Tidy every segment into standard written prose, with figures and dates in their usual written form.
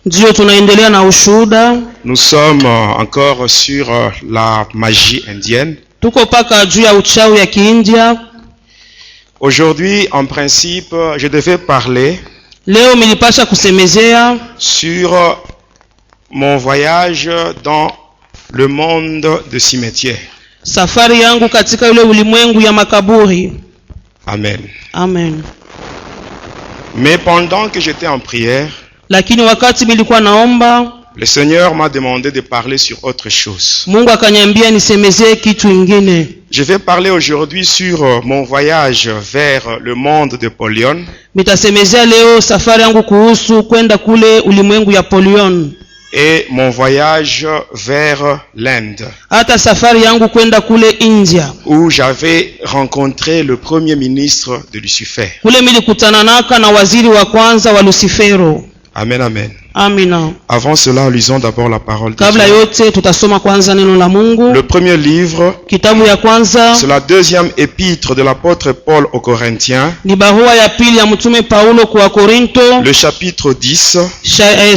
Ndio tunaendelea na ushuhuda. Nous sommes encore sur la magie indienne. Tuko paka juu ya uchawi ya Kiindia. Aujourd'hui, en principe, je devais parler Leo nilipasha kusemezea sur mon voyage dans le monde de cimetière. Safari yangu katika ule ulimwengu ya makaburi. Amen. Amen. Mais pendant que j'étais en prière, lakini wakati nilikuwa naomba, le Seigneur m'a demandé de parler sur autre chose. Mungu akaniambia nisemezee kitu ingine. Je vais parler aujourd'hui sur mon voyage vers le monde de Polion. Nitasemezea leo safari yangu kuhusu kwenda kule ulimwengu ya Polion. Et mon voyage vers l'Inde. Hata safari yangu kwenda kule India. Où j'avais rencontré le premier ministre de Lucifer. Kule nilikutana na waziri wa kwanza wa Lucifero. Amen, amen. Amina. Avant cela, lisons d'abord la parole de Kabla Dieu. yote tutasoma kwanza neno la Mungu. Le premier livre, Kitabu ya kwanza, c'est la deuxième épître de l'apôtre Paul aux Corinthiens. ni barua ya pili ya mtume Paulo kwa Korinto. Le chapitre 10,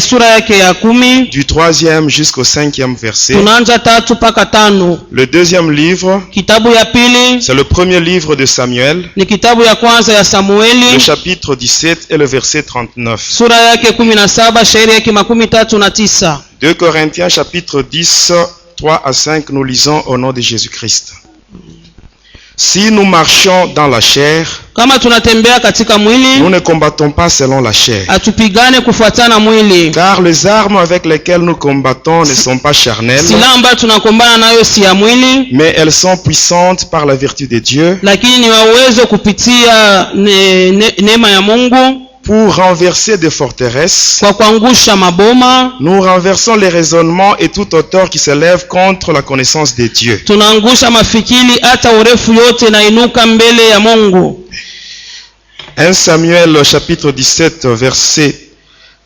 Sura yake ya 10. du 3e jusqu'au 5e verset. Tunaanza 3 mpaka 5. Le deuxième livre, Kitabu ya pili, c'est le premier livre de Samuel. ni kitabu ya kwanza ya Le Samueli. chapitre 17 et le verset 39. Sura yake 17, shairi yake 39. 2 Corinthiens chapitre 10, 3 à 5, nous lisons au nom de Jésus-Christ. Si nous marchons dans la chair, Kama tunatembea katika mwili, nous ne combattons pas selon la chair. atupigane kufuatana mwili. Car les armes avec lesquelles nous combattons ne sont pas charnelles, Silaha ambayo tunakombana nayo si ya mwili, mais elles sont puissantes par la vertu de Dieu lakini ni wa uwezo kupitia neema ya Mungu pour renverser des forteresses. kwa kuangusha maboma. Nous renversons les raisonnements et tout auteur qui s'élève contre la connaissance de Dieu. Tunaangusha mafikiri hata urefu yote na inuka mbele ya Mungu. 1 Samuel chapitre 17 verset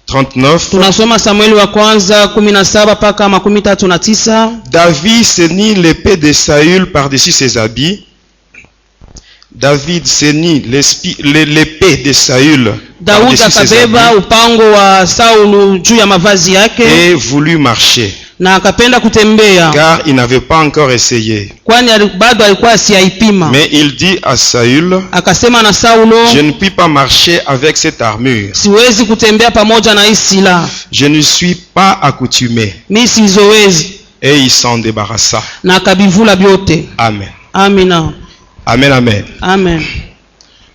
39. Tunasoma Samueli wa kwanza 17 mpaka 39. David ceignit l'épée de Saül par-dessus ses habits. David ceignit l'épée de Saül Daudi par-dessus ses akabeba habits upango wa Saulu juu ya mavazi yake et voulut marcher, na akapenda kutembea, car il n'avait pas encore essayé. kwani bado alikuwa asiyaipima. Mais il dit à Saül, Akasema na Saulo, je ne puis pas marcher avec cette armure. siwezi kutembea pamoja na hii silaha, Je ne suis pas accoutumé. mimi sizoezi. Et il s'en débarrassa. Na akabivula vyote. Amen. Amina. Amen, amen. Amen.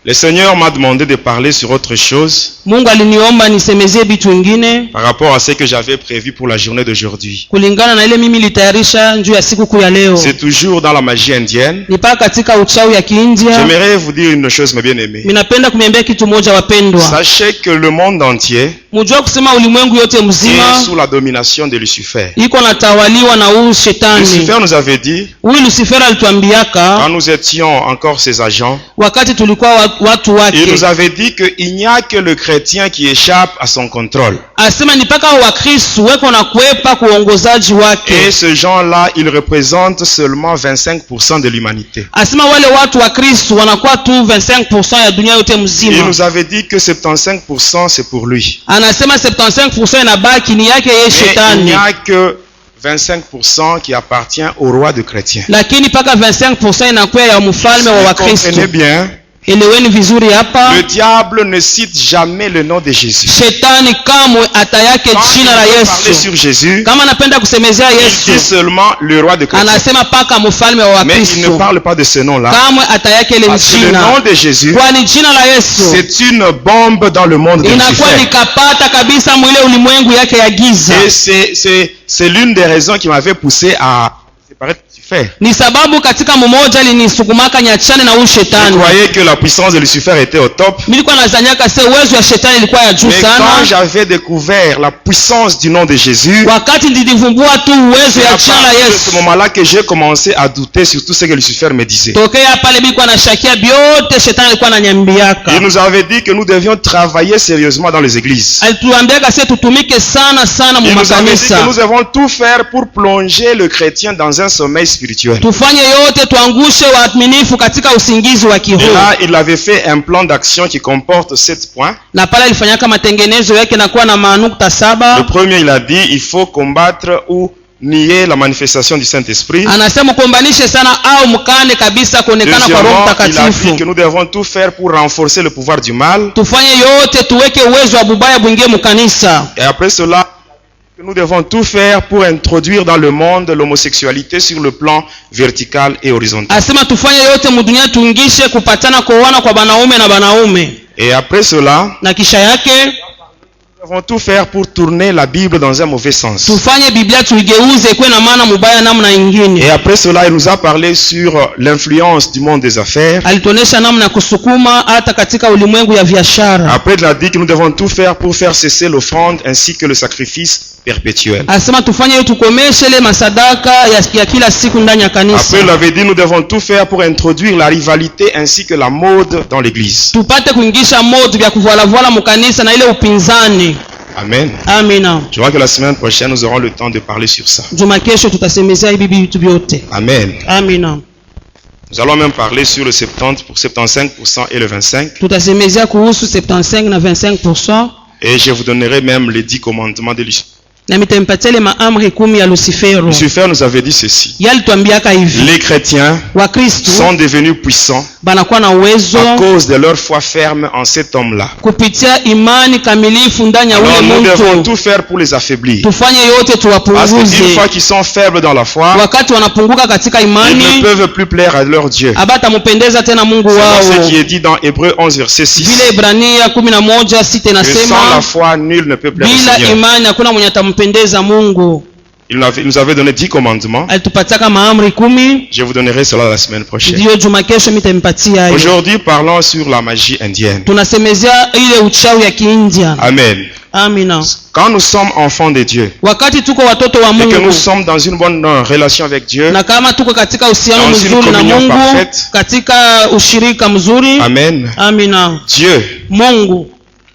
Le Seigneur m'a demandé de parler sur autre chose Mungu aliniomba nisemezie vitu vingine par rapport à ce que j'avais prévu pour la journée d'aujourd'hui. kulingana na ile mimi litayarisha njoo ya siku kuu ya leo. C'est toujours dans la magie indienne. Ni paka katika uchawi ya Kiindia. J'aimerais vous dire une chose, mes bien-aimés. Ninapenda kuniambia kitu moja wapendwa. Sachez que le monde entier Mujua kusema ulimwengu yote mzima est sous la domination de Lucifer. iko natawaliwa na huyu shetani. Lucifer nous avait dit, Huyu Lucifer alituambiaka quand nous étions encore ses agents, wakati tulikuwa watu il wake, nous avait dit qu'il n'y a que le chrétien qui échappe à son contrôle. asema ni paka Wakristo weko na kuepa kuongozaji Et wake. ces gens-là, ils représentent seulement 25% de l'humanité. Asema wale watu wa Kristo wanakuwa tu 25% ya dunia yote Il mzima. nous avait dit que 75% c'est pour lui. Anasema 75% inabaki ni yake yeye Et il shetani. n'y a que 25% qui appartient au roi de chrétiens. Lakini paka 25% inakuwa ya mfalme wa Vous Wakristo. comprenez bien, Eleweni vizuri hapa. le diable ne cite jamais le nom de Jésus. Shetani kamwe atayake Quand il jina la veut parler Yesu. sur Jésus, Kama anapenda kusemezea il dit Yesu, seulement le roi de chrétiens. anasema paka mfalme wa Mais il ne Wakristo. parle pas de ce nom-là. Kamwe atayake ile Parce que le nom jina. de Jésus, Kwani jina la Yesu c'est une bombe dans le monde de inakuwa Lucifer. nikapata kabisa mwile ulimwengu yake ya giza. Et c'est l'une des raisons qui m'avait poussé à séparer de Lucifer. Ni sababu katika mmoja alinisukumaka nyachane na huyu Je shetani. croyais que la puissance de Lucifer était au top. Nilikuwa nazanyaka se uwezo ya shetani ilikuwa ya juu Mais quand sana. j'avais découvert la puissance du nom de Jésus, Wakati nilivumbua tu uwezo c'est ya à jina la partir de Yesu, ce moment-là que j'ai commencé à douter sur tout ce que Lucifer me disait. tokea pale bilikuwa nashakia byote shetani alikuwa ananiambiaka. Il nous avait dit que nous devions travailler sérieusement dans les églises. Alituambiaka sisi tutumike sana sana mu Il nous avait dit makanisa. que nous devons tout faire pour plonger le chrétien dans un un sommeil spirituel. Tufanye yote tuangushe waaminifu katika usingizi wa Et kiroho. là, il avait fait un plan d'action qui comporte 7 points. Na pale alifanyaka matengenezo yake na kuwa na manukta 7. Le premier, il a dit, il faut combattre ou nier la manifestation du Saint-Esprit. Anasema kuombanishe sana au mkane kabisa kuonekana kwa Roho Deuxièmement, il a dit que Mtakatifu. nous devons tout faire pour renforcer le pouvoir du mal. Tufanye yote tuweke uwezo wa bubaya buingie mkanisa. Et après cela, nous devons tout faire pour introduire dans le monde l'homosexualité sur le plan vertical et horizontal. Asema tufanye yote mudunia tuingishe kupatana kuoana kwa banaume na banaume. Et après cela, Na kisha yake nous devons tout faire pour tourner la Bible dans un mauvais sens. tufanye Biblia tuigeuze ikuwe na maana mubaya namna Et ingine. après cela, il nous a parlé sur l'influence du monde des affaires. Alituonesha namna ya kusukuma hata katika ulimwengu ya biashara. Après, il a dit que nous devons tout faire pour faire cesser l'offrande ainsi que le sacrifice perpétuel. Asema tufanye yote tukomeshe ile masadaka ya kila siku ndani ya kanisa. Après, il avait dit nous devons tout faire pour introduire la rivalité ainsi que la mode dans l'église. Tupate kuingisha moto vya kuvala mkanisa na ile upinzani. Amen. Amina. Je vois que la semaine prochaine, nous aurons le temps de parler sur ça. Juma kesho tutasemezea hivi vitu vyote. Amen. Amina. Nous allons même parler sur le 75% et le 25%. Tutasemezea kuhusu 75 na 25%. Et je vous donnerai même les 10 commandements de Lucifer. Na mitampatia ile maamri 10 ya Lucifero. Lucifer nous avait dit ceci. Yali tuambiaka hivi. Les chrétiens Wakristo sont devenus puissants banakuwa na uwezo à cause de leur foi ferme en cet homme-là. kupitia imani kamilifu ndani ya Alors ule nous devons mtu. tout faire pour les affaiblir. Tufanye yote Parce qu'une tuwapunguze. fois qu'ils sont faibles dans la foi, Wakati wanapunguka katika ils ne imani, peuvent plus plaire à leur Dieu. abata mupendeza tena Mungu C'est ce qui wao. est dit dans Hébreux 11 verset 6. Vile Ibrania 11:6 Que sans la inasema foi, nul ne peut plaire au bila Seigneur. imani hakuna mwenye atampendeza Mungu. Il nous avait donné 10 commandements. Alitupataka maamri 10. Je vous donnerai cela la semaine prochaine. Ndio juma kesho mitampatia hayo. Aujourd'hui, parlons sur la magie indienne. Tunasemezea ile uchawi ya Kiindia. Amen. Amina. Quand nous sommes enfants de Dieu Wakati tuko watoto wa et que nous Mungu sommes dans une bonne relation avec Dieu, na kama tuko katika uhusiano dans une mzuri na communion Mungu, parfaite, katika ushirika mzuri, Amen, amina, Dieu Mungu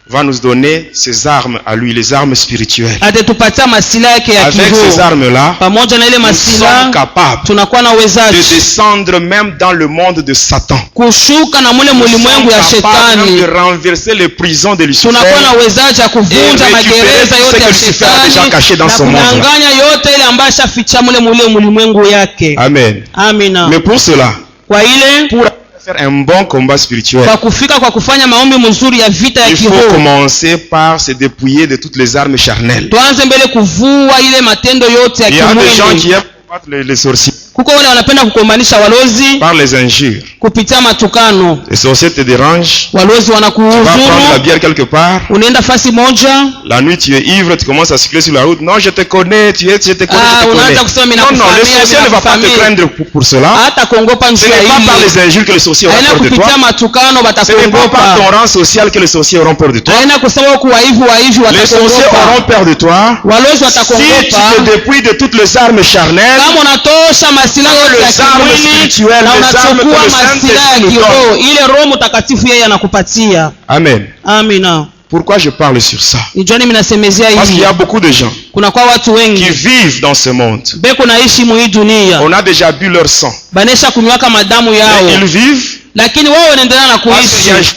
va nous donner ses armes à lui, les armes spirituelles. atatupatia masila yake ya Avec ces kiroho. armes-là, Pamoja na ile nous masila sommes capables tunakuwa na de uwezaji descendre même dans le monde de Satan. kushuka na mule Nous mulimwengu ya sommes capables même shetani. de renverser les prisons de Lucifer. Tunakuwa na uwezaji ya kuvunja Et magereza récupérer tout yote ce ya que Lucifer a déjà caché shetani dans na son monde. kunyang'anya yote ile ambayo ashaficha mule mulimwengu yake. Amen. Amina. Mais pour cela, Kwa ile pour faire un bon combat spirituel, kwa kufika kwa kufanya maombi mzuri ya vita ya il faut kiroho, commencer par se dépouiller de toutes les armes charnelles. tuanze mbele kuvua ile matendo yote ya Il y a des gens qui kimwili. aiment combattre les sorciers Kuko wale wanapenda kukombanisha walozi par les injures. kupitia matukano. Les sorciers te dérangent. Walozi Tu vas prendre la wanakuhuzuru, bière quelque part. unaenda fasi moja, La nuit, tu es ivre, tu commences à circuler sur la route. Non, je te connais, je te connais, je te unaanza connais. kusema mimi Non, non, le nakufamia, sorcier ne va pas te nakufamia. craindre pour cela. hata kuongopa Ce njia n'est pas par ile. les injures que les sorciers auront Haina peur de toi. kupitia matukano Ce n'est pas par batakuogopa. ton rang social que les sorciers auront peur de toi. Haina kusema wako waivu Les sorciers watakuogopa. auront peur de toi. Walozi Si tu watakuogopa. te dépouilles de toutes les armes charnelles, Kama unatosha masila yote ya les armes kimwili spirituelles, na les armes que unachukua le masila ya Saint-Esprit nous kiroho, ile Roho Mtakatifu yeye anakupatia. Amen. Amina. Pourquoi je parle sur ça? Nijua mimi nasemezea Parce qu'il hii. y a beaucoup de gens Kuna kwa watu qui wengi vivent dans ce monde. beko naishi mu hii dunia. On a déjà bu leur sang. Banesha kunywaka madamu Mais yao. ils vivent Lakini wao wanaendelea na parce qu'il y a un kuishi.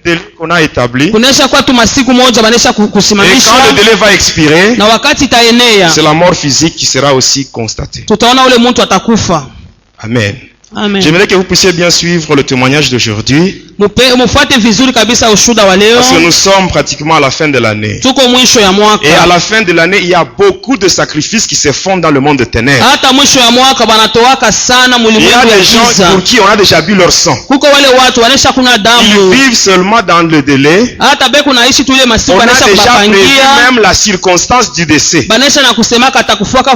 délai qu'on a établi. Kunesha kwa tu masiku moja banesha Et quand kusimamisha le délai va expirer, na wakati itaenea c'est la mort physique qui sera aussi constatée. tutaona ule mtu atakufa. Amen. Amen. J'aimerais que vous puissiez bien suivre le témoignage d'aujourd'hui, Mufuate vizuri kabisa ushuda wa leo. parce que nous sommes pratiquement à la fin de l'année. Tuko mwisho ya Et à mwaka. la fin de l'année, il y a beaucoup de sacrifices qui se font dans le monde de ténèbres. Hata mwisho ya mwaka banatoaka sana Il y a mulimwengu ya des gens giza. pour qui on a déjà bu leur sang. Kuko wale watu wanesha kuna Ils damu. vivent seulement dans le délai. Hata beko naishi tu ile masiku On a banesha déjà prévu kubapangia. même la circonstance du décès. Banesha na kusemaka atakufuaka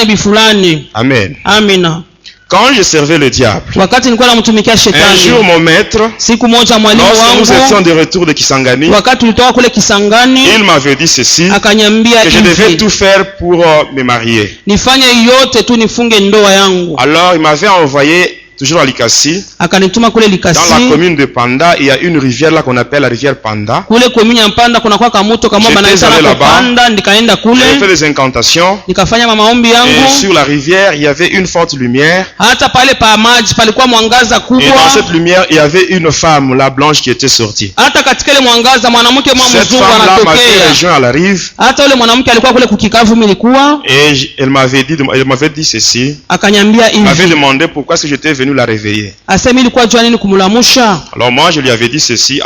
bifulani. Amen. Amina. Quand je servais le diable, Wakati nilikuwa namtumikia un jour shetani, mon maître, siku moja mwalimu lorsque nous étions wangu de retour de Kisangani, wakati tulitoka kule Kisangani il m'avait dit ceci, akanyambia que je devais hivi, tout faire pour me marier. nifanye yote tu nifunge ndoa yangu. Alors il m'avait envoyé toujours à Likasi. akanituma kule Dans la Likasi. commune de Panda, il y a une rivière là qu'on appelle la rivière Panda. Kule commune ya Mpanda kuna kwa kamuto kama J'étais banaita allé na là-bas. Panda, nikaenda J'ai kule fait des incantations. nikafanya maombi Et yangu. sur la rivière, il y avait une forte lumière. Hata pale pa maji palikuwa mwangaza Et dans kubwa. cette lumière, il y avait une femme, la blanche, qui était sortie. Hata katika ile mwangaza mwanamke mwa Cette mzungu femme-là m'avait anatokea. rejoint à la rive. Hata yule mwanamke alikuwa kule kukikavu milikuwa Et elle m'avait dit ceci. akanyambia Elle m'avait hivi. demandé pourquoi est-ce que j'étais venu la réveiller. Asema ilikuwa jua nini kumulamusha? Alors moi, je lui avais dit ceci.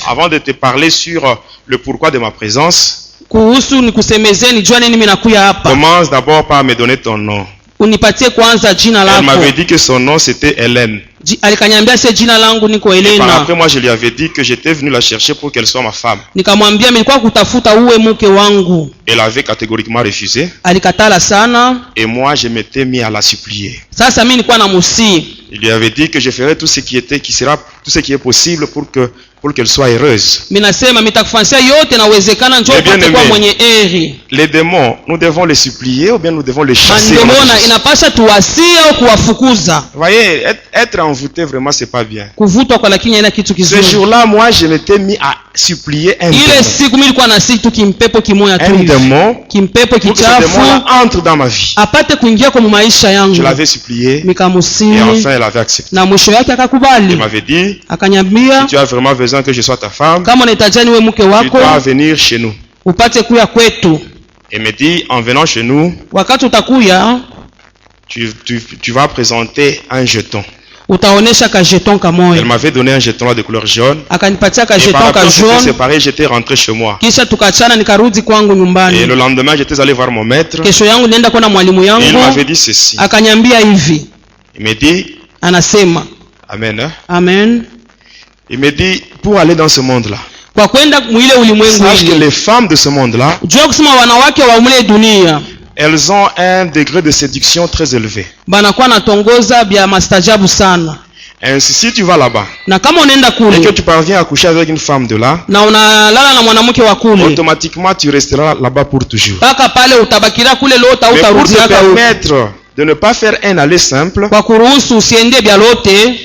Avant de te parler sur le pourquoi de ma présence, Kuhusu nikusemezeni jua nini mimi nakuya hapa. commence d'abord par me donner ton nom. Unipatie kwanza jina Elle m'avait lako. dit que son nom c'était Hélène. Alikanyambia se jina langu niko Et par Helena. après, moi, je lui avais dit que j'étais venu la chercher pour qu'elle soit ma femme. Nikamwambia nilikuwa kutafuta uwe mke wangu. Elle avait catégoriquement refusé. Alikatala sana. Et moi, je m'étais mis à la supplier. Sasa mimi nilikuwa namusii. Il lui avait dit que je ferai tout ce qui est possible pour qu'elle soit heureuse. Mimi nasema nitakufanyia yote nawezekana njoo upate kwa mwenye heri. Les démons, nous devons les supplier ou bien nous devons les chasser. Mandemona inapasha tuwasie au kuwafukuza. Voyez, être envoûté vraiment c'est pas bien. Kuvutwa kwa lakini haina kitu Ce kizuri. jour-là, moi, je m'étais mis à supplier un Ile démon. siku mimi nilikuwa na situ kimpepo kimoya tu Un hivi. démon. Kimpepo Pour que ce kichafu démon-là entre dans ma vie. apate kuingia kwa maisha Je yangu. l'avais supplié. Nikamusii Et enfin, elle avait accepté. na mwisho yake Il akakubali. m'avait dit, Akanyambia si tu as vraiment besoin que je sois ta femme, kama unahitaji niwe mke tu wako dois venir chez nous. upate kuya kwetu. Et me dit, en venant chez nous, Wakati utakuya tu vas présenter un jeton. utaonesha ka jeton Elle kamoya. m'avait donné un jeton là de couleur jaune. Akanipatia ka Et par jeton après, ka on s'était jaune. séparés, j'étais rentré chez moi. Kisha tukachana nikarudi kwangu Et le nyumbani. lendemain, j'étais allé voir mon maître. Kesho yangu nienda kwa mwalimu Et il yangu. m'avait dit ceci. Akanyambia hivi. Il me dit, Anasema Amen. Hein? amen. Il me dit, pour aller dans ce monde-là, Kwa kwenda mwile ulimwengu sache que hili. les femmes de ce monde-là, Jua kusema wanawake wa mule dunia elles ont un degré de séduction très élevé. banakuwa natongoza bya mastajabu sana. Ainsi, si tu vas là-bas Na kama unaenda et que kule tu parviens à coucher avec une femme de là, na unalala na mwanamke wa kule, automatiquement tu resteras là-bas pour toujours. mpaka pale utabakira kule lota Mais pour te utarudia huko. permettre de ne pas faire un aller simple, Kwa kuruhusu usiende bya lote,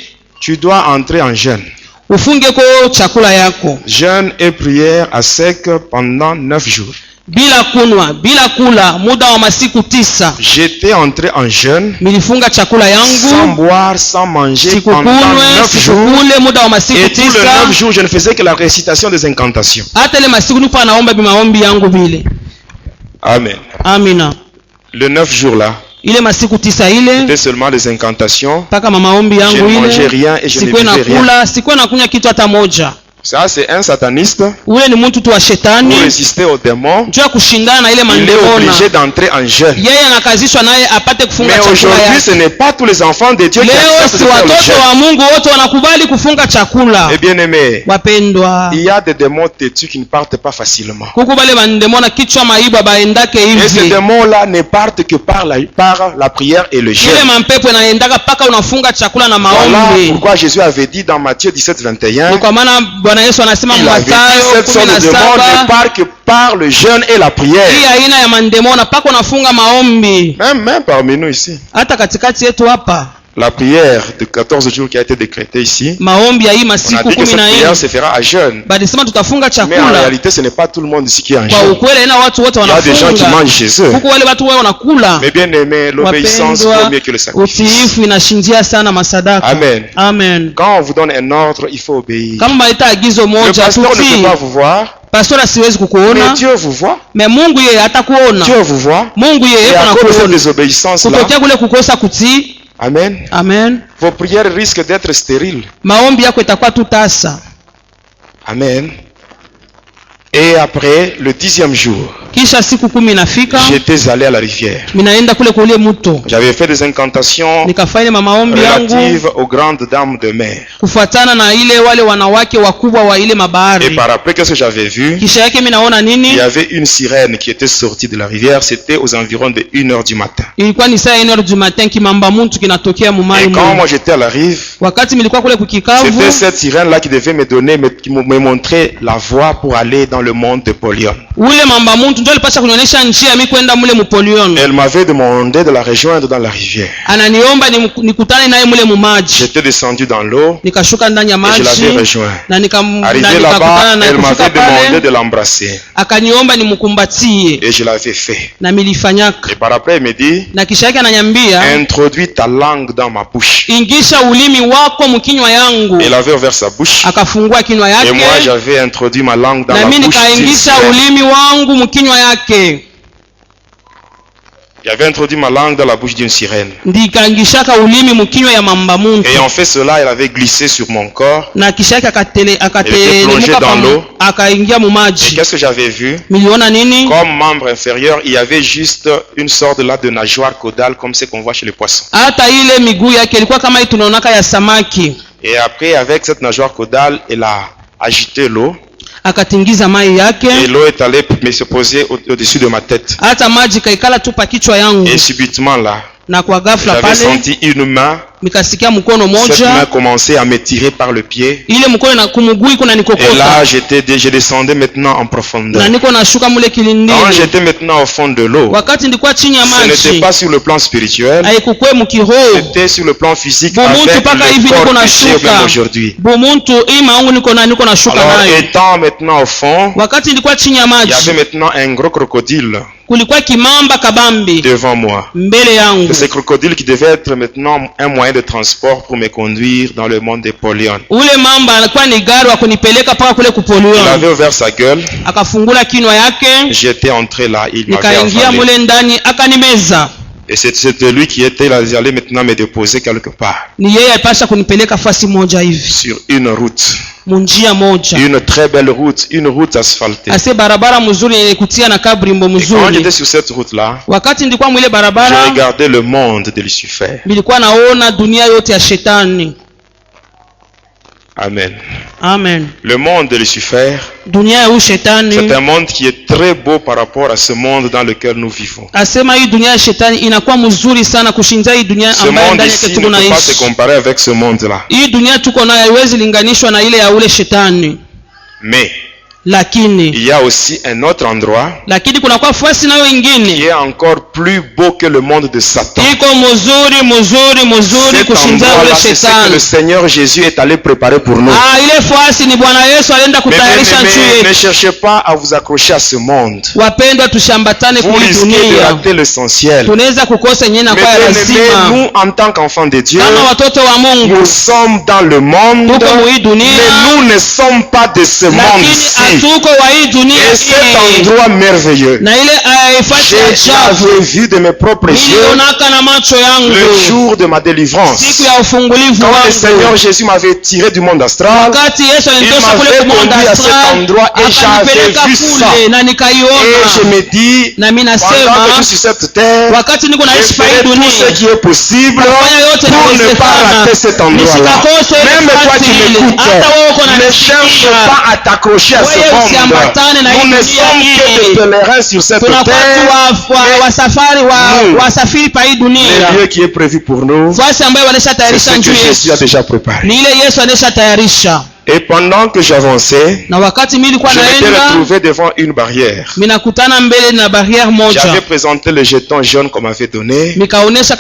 tu dois entrer en jeûne. ufunge ko chakula yako Jeûne et prière à sec pendant 9 jours. bila kunwa bila kula muda wa masiku 9. J'étais entré en jeûne, Milifunga chakula sans yangu boire, sans manger pendant sikukunwe 9 jours. sikukule muda wa masiku Et tous les 9 9. jours, je ne faisais que la récitation des incantations. Hata ile masiku nipo naomba bimaombi yangu vile. Amen. Amina. Le 9 jours là, Ile masiku 9 ile c'était seulement des incantations. mpaka maombi Je yangu ne mangeais ile rien et je ne sikuwe buvais rien. nakula sikuwe nakunya kitu hata moja. Ça, c'est un sataniste. Ule ni mtu tu wa Pour shetani résister aux démons, jua kushindana na ile il est mandemona. obligé d'entrer en jeûne. Yeye anakazishwa naye apate kufunga Mais chakula aujourd'hui, ce yake. n'est pas tous les enfants de Dieu qui Leo acceptent si de faire le watoto jeûne. wa Mungu wote wanakubali kufunga chakula. Eh bien aimé, Wapendwa, il y a des démons têtus qui ne partent pas facilement. kuku bale bandemona kichwa maiba baendake Et ces hivi. démons-là ne partent que par la prière et le Ile jeûne. mampepo inaendaka paka unafunga chakula na Voilà maombi. pourquoi Jésus avait dit dans Matthieu 17, 21, Ni kwa maana Bwana Yesu anasema il avait dit Mathayo cette sorte de démons ne 17, part que par le jeûne et la hii prière. aina ya mandemona paka unafunga maombi. Même parmi nous ici. Hata katikati yetu hapa La prière de 14 jours qui a été décrétée ici, maombi ya hii on a masiku dit que cette 14 prière se fera à jeûne. balisema tutafunga Mais en chakula. réalité, ce n'est pas tout le monde ici qui est en Kwa jeûne. ukweli ina watu wote Il y a des gens qui wanafunga. mangent chez eux. Huku wale watu wao wanakula. Mais bien aimé, l'obéissance vaut mieux que le sacrifice. Utiifu inashindia sana masadaka. Amen. Amen. Quand on vous donne un ordre, il faut obéir. Kama maita agizo Le moja pasteur ne peut tutii. pas vous voir, Pastora siwezi mais kukuona. Dieu vous voit. Me Mungu yeye atakuona. Dieu vous voit. Mungu yeye Et à cause de cette anakuona. désobéissance-là, Kutokea kule kukosa kutii. Amen, Amen. vos prières risquent d'être stériles. Maombi yako itakuwa tu tasa. Amen. Et après le 10e jour, Kisha siku 10 inafika, j'étais allé à la rivière. minaenda kule kulie mto. J'avais fait des incantations Nikafanya maombi yangu relatives aux grandes dames de mer. kufuatana na ile wale wanawake wakubwa wa ile Et mabahari. par après, qu'est-ce que j'avais vu? Kisha yake mimi naona Il nini? y avait une sirène qui était sortie de la rivière. C'était aux environs de 1h du matin. Ilikuwa ni saa 1h du matin, kimamba muntu kinatokea mumai Et quand mwe. moi j'étais à la rive, Wakati nilikuwa kule kukikavu, c'était cette sirène-là qui devait me donner, qui me montrer la voie pour aller dans le monde de Polion. ule mamba muntu ndio alipasha kunionyesha njia mimi kwenda mule mupolion. Elle m'avait demandé de la rejoindre dans la rivière. Ananiomba nikutane naye mule mu maji. J'étais descendu dans l'eau. Nikashuka ndani ya maji. Et je l'avais rejoint. Na arrivé là-bas, elle m'avait demandé de l'embrasser. Akaniomba nimkumbatie. Et je l'avais fait. Na milifanyaka. Et par après il me dit, na kisha yake ananiambia, introduis ta langue dans ma bouche. Ingisha ulimi wako mkinywa yangu. Elle avait ouvert sa bouche. Akafungua kinywa yake. Et moi j'avais introduit ma langue dans la na bouche. Na mimi nikaingisha ulimi wangu mkinywa yake. J'avais introduit ma langue dans la bouche d'une sirène. Ndikaingishaka ulimi mkinywa ya mamba muntu. Et en fait cela, elle avait glissé sur mon corps. Na kisha yake elle était plongée dans l'eau. Akaingia mu maji. Et qu'est-ce que j'avais vu? Miliona nini? Comme membre inférieur, il y avait juste une sorte là de nageoire caudale comme ce qu'on voit chez les poissons. Hata ile miguu yake ilikuwa kama hii tunaonaka ya samaki. Et après avec cette nageoire caudale, elle a agité l'eau. Akatingiza mai yake. Et l'eau est allée se poser au-dessus de ma tête. Hata maji kaikala tu pa kichwa yangu. Et subitement là, na kwa ghafla pale j'avais senti une main. Nikasikia mkono moja. Cette main commençait à me tirer par le pied. Ile mkono na kumuguu iko na nikokota. Et là, je descendais maintenant en profondeur. Na niko nashuka mule kilindini. Quand j'étais maintenant au fond de l'eau, wakati nilikuwa chini ya maji, ce n'était pas sur le plan spirituel. Haikukwe mkiroho. C'était sur le plan physique avec le corps péché même aujourd'hui. Alors étant maintenant au fond, wakati nilikuwa chini ya maji, il y avait maintenant un gros crocodile. Kulikuwa kimamba kabambi devant moi. Mbele yangu. Ce crocodile qui devait être maintenant un moyen de transport pour me conduire dans le monde des Polion. Ule mamba alikuwa ni gari wa kunipeleka paka kule kupolion. Il avait ouvert sa gueule. Akafungula kinywa yake. J'étais entré là, il m'avait nikaingia mule ndani akanimeza. Et c'était lui qui était là, il allait maintenant me déposer quelque part. Ni yeye alipasha kunipeleka fasi moja hivi. Sur une route. Munjia moja. Une très belle route, une route asphaltée. Ase barabara mzuri yenye kutia na kabrimbo mzuri. Quand j'étais sur cette route là, wakati nilikuwa mwile barabara, je regardais le monde de Lucifer. Nilikuwa naona dunia yote ya shetani. Amen. Amen. Le monde de Lucifer, c'est un monde qui est très beau par rapport à ce monde dans lequel nous vivons. Ce monde ici ne peut pas se comparer avec ce monde-là. Mais il y a aussi un autre endroit qui est encore plus beau que le monde de Satan. Cet endroit-là, c'est ce que le Seigneur Jésus est allé préparer pour nous. Mais ne cherchez pas à vous accrocher à ce monde. Vous risquez de rater l'essentiel. Mais nous, en tant qu'enfants de Dieu, nous sommes dans le monde, mais nous ne sommes pas de ce monde-ci. Et cet endroit merveilleux, j'avais vu de mes propres yeux le jour de ma délivrance. Quand le Seigneur Jésus m'avait tiré du monde astral, il m'avait conduit à cet endroit et j'avais vu ça. Et je me dis, pendant que je suis sur cette terre, je ferai tout ce qui est possible pour ne pas rater cet endroit-là. Même toi qui m'écoutes, ne cherche pas à t'accrocher à ce monde. Nous ne sommes que des pèlerins sur cette terre. Le lieu qui est prévu pour nous, c'est ce que Jésus a déjà préparé. Et pendant que j'avançais, je m'étais retrouvé devant une barrière. J'avais présenté le jeton jaune qu'on m'avait donné. On m'avait fait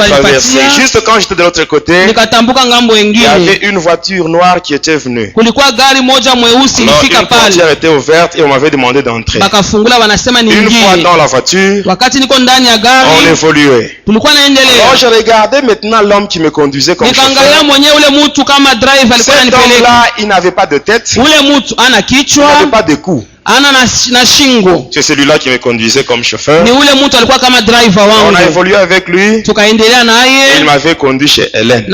traverser. Juste quand j'étais de l'autre côté, il y avait une voiture noire qui était venue. Alors une portière était ouverte et on m'avait demandé d'entrer. Une fois dans la voiture, on évoluait. Alors je regardais maintenant l'homme qui me conduisait comme chauffeur. Cet homme-là, il n'avait pas de tête, il n'avait pas de cou. C'est celui-là qui me conduisait comme chauffeur. On a évolué avec lui. Il m'avait conduit chez Hélène.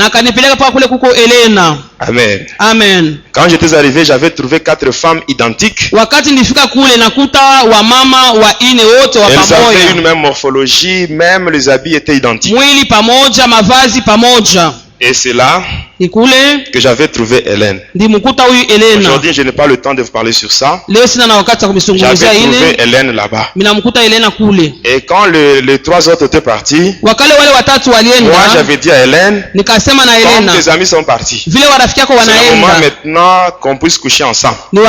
Amen. Amen. Quand j'étais arrivé, j'avais trouvé 4 femmes identiques. Elles avaient une même morphologie, même les habits étaient identiques. Et c'est là que j'avais trouvé Hélène. Aujourd'hui, je n'ai pas le temps de vous parler sur ça. J'avais trouvé Hélène là-bas. Et quand les trois autres étaient partis, moi j'avais dit à Hélène, comme tes amis sont partis, c'est le moment maintenant qu'on puisse coucher ensemble. Et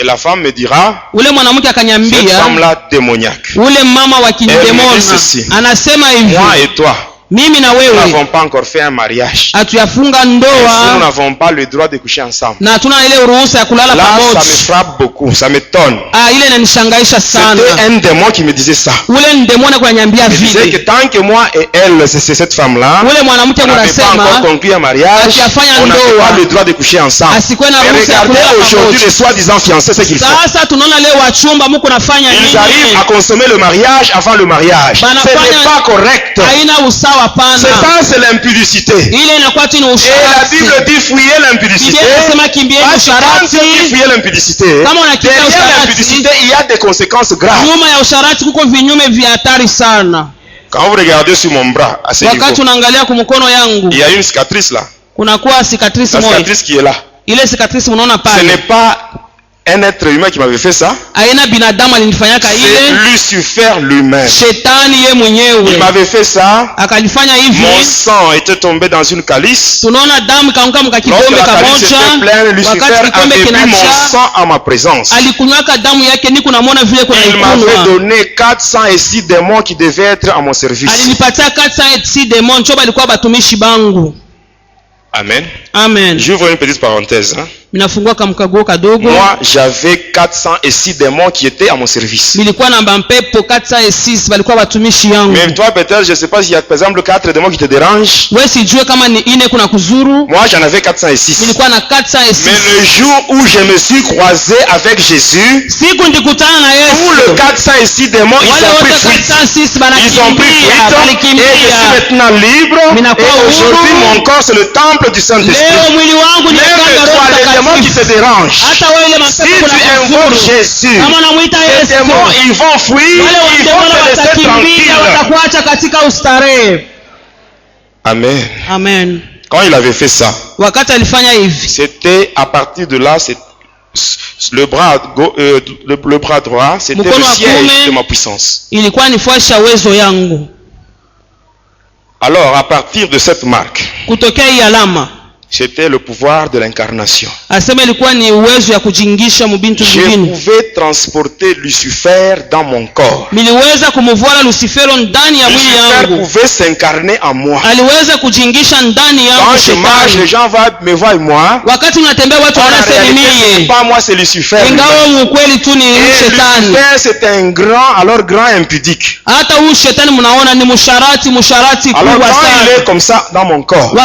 la femme me dira, cette femme-là démoniaque. Elle me dit ceci, moi et toi, nous n'avons pas encore fait un mariage. Nous n'avons pas le droit de coucher ensemble. Là, ça me frappe beaucoup, ça m'étonne. C'était un démon qui me disait ça. Il disait que tant que moi et elle, c'est cette femme-là, on n'avait pas encore conclu un mariage, on n'avait pas le droit de coucher ensemble. Et regardez aujourd'hui les soi-disant fiancés, ce qu'ils font. Ils arrivent à consommer le mariage avant le mariage. Ce n'est pas correct. C'est ça, c'est l'impudicité. Et la Bible dit fouiller l'impudicité. Parce que quand on dit fouiller l'impudicité, derrière l'impudicité, il y a des conséquences graves. Quand vous regardez sur mon bras, à ce niveau, il y a une cicatrice là. La cicatrice qui est là. Ce n'est pas un être humain qui m'avait fait ça. C'est Lucifer lui-même. Il m'avait fait ça. Mon sang était tombé dans une calice. Lorsque la calice était pleine, Lucifer avait bu mon sang en ma présence. Il m'avait donné 406 démons qui devaient être à mon service. Amen. Amen. J'ouvre une petite parenthèse. Moi, j'avais 406 démons qui étaient à mon service. Mais toi, peut-être, je ne sais pas s'il y a par exemple 4 démons qui te dérangent. Moi, j'en avais 406. Mais le jour où je me suis croisé avec Jésus, tous les 406 démons, ils ont pris fuite. Ils ont pris fuite. Et je suis maintenant libre. Et aujourd'hui, mon corps, c'est le temple du Saint-Esprit. Même toi, les démons qui te dérangent, si tu invoques Jésus, les démons, ils vont fuir, ils vont te laisser tranquille. Amen. Amen. Quand il avait fait ça, c'était à partir de là, le bras droit, c'était le siège de ma puissance. Alors, à partir de cette marque, c'était le pouvoir de l'incarnation. Je pouvais transporter Lucifer dans mon corps. Lucifer pouvait s'incarner en moi. Quand je marche, les gens me voient moi. En réalité, ce n'est pas moi, c'est Lucifer. Et Lucifer, c'est un grand impudique. Alors quand il est comme ça dans mon corps,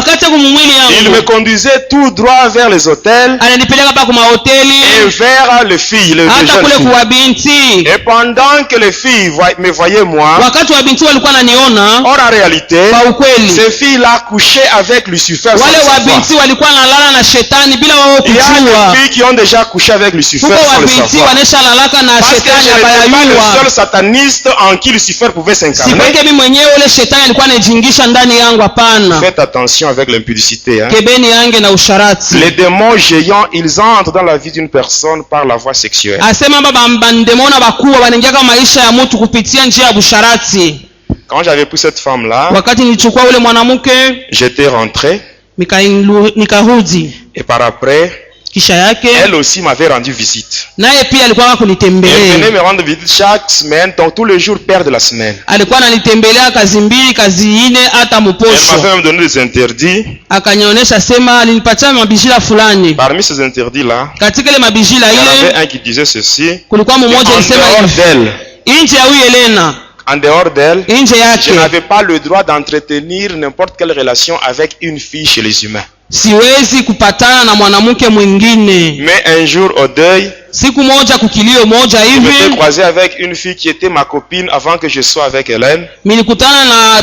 il me conduisait tout droit vers les hôtels et vers les filles, les jeunes filles. Et pendant que les filles me voyaient moi, or en réalité, ces filles-là couchaient avec Lucifer. Il y a des filles qui ont déjà couché avec Lucifer sans le savoir. Parce que je n'étais pas le seul sataniste en qui Lucifer pouvait s'incarner. Faites attention avec l'impudicité. Les démons géants, ils entrent dans la vie d'une personne par la voie sexuelle. Quand j'avais pris cette femme-là, j'étais rentré. Et par après, elle aussi m'avait rendu visite. Elle venait me rendre visite chaque semaine, donc tous les jours père de la semaine. Elle m'avait même donné des interdits. Parmi ces interdits-là, il y en avait un qui disait ceci: en dehors d'elle, je n'avais pas le droit d'entretenir n'importe quelle relation avec une fille chez les humains. Mais un jour au deuil, je m'étais croisé avec une fille qui était ma copine avant que je sois avec Hélène. Et toujours là,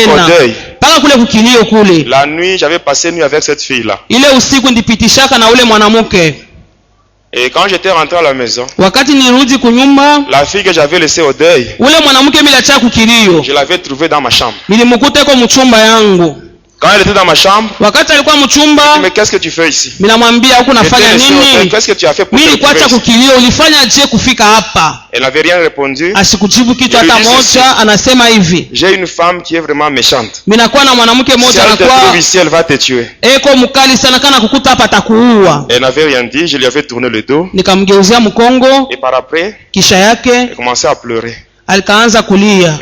au deuil, la nuit, j'avais passé nuit avec cette fille-là. Et quand j'étais rentré à la maison, wakati nirudi kunyumba, la fille que j'avais laissée au deuil, ule mwanamke mimi acha kukilio, je l'avais trouvée dans ma chambre. Nilimkuta kwa mchumba yangu. Quand elle était dans ma chambre, wakati alikuwa mchumba, mais qu'est-ce que tu fais ici? Mimi namwambia huko nafanya nini? Qu'est-ce que tu as fait pour mimi kuacha kukilio, ulifanya je kufika hapa? Elle n'avait rien répondu. Asikujibu kitu hata moja, anasema hivi. J'ai une femme qui est vraiment méchante. Mimi nakuwa na mwanamke mmoja anakuwa ici, elle va te tuer. Eko mkali sana kana kukuta hapa atakuua. Elle n'avait rien dit, je lui avais tourné le dos. Nikamgeuzia mkongo. Et par après, kisha yake elle commençait à pleurer. Alikaanza kulia.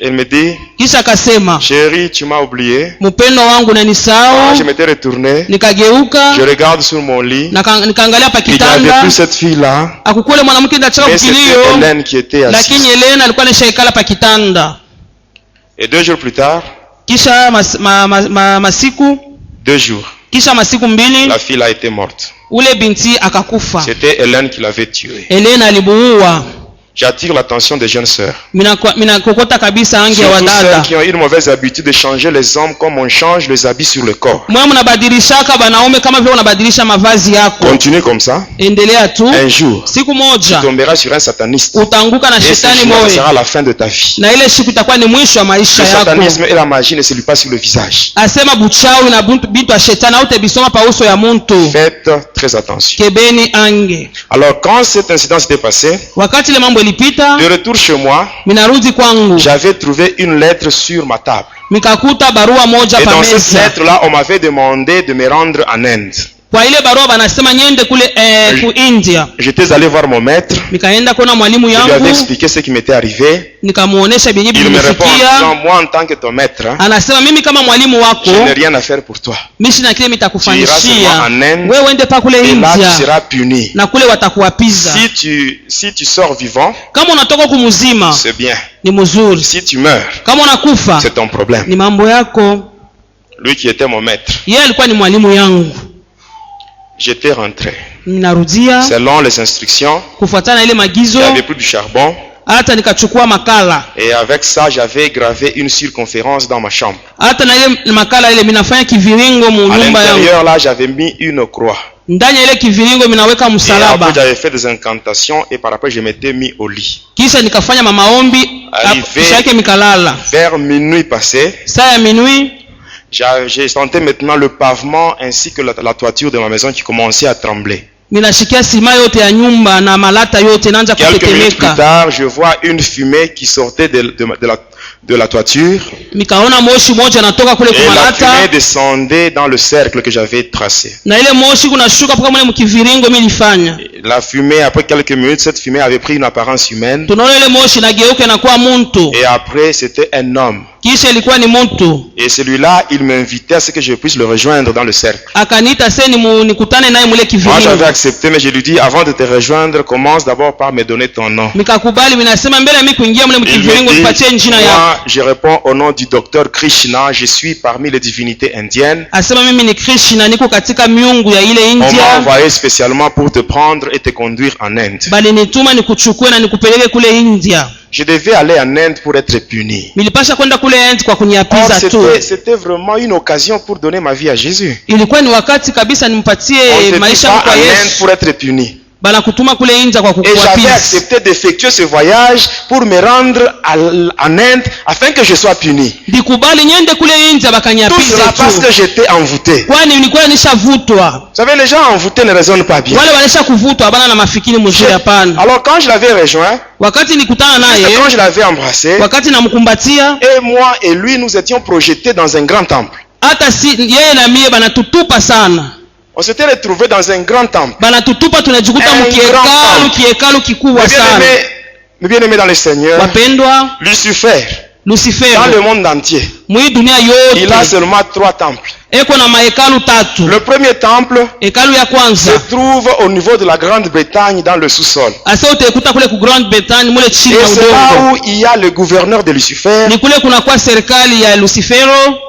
Elle me dit, kisha akasema, chérie, tu m'as oublié. Mpendo wangu unanisahau. Je m'étais retourné. Nikageuka. Je regarde sur mon lit. Nikaangalia pa kitanda. Il n'y avait plus cette fille là. Akukule mwanamke ndachaka kukilio. C'était Hélène qui était assise. Lakini Hélène alikuwa anashaikala pa kitanda. Et 2 jours plus tard. Kisha masiku. 2 jours. Kisha masiku mbili. La fille a été morte. Ule binti akakufa. C'était Hélène qui l'avait tuée. Hélène alimuua. J'attire l'attention des jeunes sœurs. Minakokota kabisa ange wa dada. Ceux qui ont une mauvaise habitude de changer les hommes comme on change les habits sur le corps. Mwa mnabadilishaka banaume kama vile unabadilisha mavazi yako. Continue comme ça. Endelea tu. Un jour, siku moja, tu tomberas sur un sataniste. Utanguka na shetani moyo. Et ce sera la fin de ta vie. Na ile siku itakuwa ni mwisho wa maisha yako. Le satanisme et la magie ne se lient pas sur le visage. Asema buchawi na bintu ya shetani au tebisoma pa uso ya muntu. Faites très attention. Kebeni ange. Alors quand cet incident s'était passé, wakati ile mambo ilipita, de retour chez moi, j'avais trouvé une lettre sur ma table. Et dans cette lettre là, on m'avait demandé de me rendre en Inde. J'étais allé voir mon maître. Je lui avais expliqué ce qui m'était arrivé. Il me répond en disant, moi en tant que ton maître, je n'ai rien à faire pour toi. Tu iras seulement en Inde et là tu seras puni. Si tu sors vivant, c'est bien. Si tu meurs, c'est ton problème. Lui qui était mon maître. J'étais rentré. Selon les instructions, il n'y avait plus du charbon. Et avec ça, j'avais gravé une circonférence dans ma chambre. À l'intérieur, là, j'avais mis une croix. Et après, j'avais fait des incantations et par après, je m'étais mis au lit. Arrivé vers minuit passé, j'ai senti maintenant le pavement ainsi que la toiture de ma maison qui commençait à trembler. Quelques minutes plus tard, je vois une fumée qui sortait de la toiture. Et la fumée descendait dans le cercle que j'avais tracé. La fumée, après quelques minutes, cette fumée avait pris une apparence humaine. Et après, c'était un homme. Et celui-là, il m'invitait à ce que je puisse le rejoindre dans le cercle. Moi, j'avais accepté, mais je lui dis, avant de te rejoindre, commence d'abord par me donner ton nom. Il me dit, moi, je réponds au nom du docteur Krishna, je suis parmi les divinités indiennes. On m'a envoyé spécialement pour te prendre et te conduire en Inde. Je devais aller en Inde pour être puni. C'était vraiment une occasion pour donner ma vie à Jésus. On ne pas en Inde pour être puni. Et j'avais accepté d'effectuer ce voyage pour me rendre en Inde afin que je sois puni. Tout cela parce que j'étais envoûté. Vous savez, les gens envoûtés ne raisonnent pas bien. Alors quand je l'avais rejoint, quand je l'avais embrassé, et moi et lui, nous étions projetés dans un grand temple. On s'était retrouvés dans un grand temple. Mes bien-aimés dans le Seigneur, Lucifer, dans le monde entier, il a seulement 3 temples. Le premier temple se trouve au niveau de la Grande-Bretagne dans le sous-sol. Et c'est là où il y a le gouverneur de Lucifer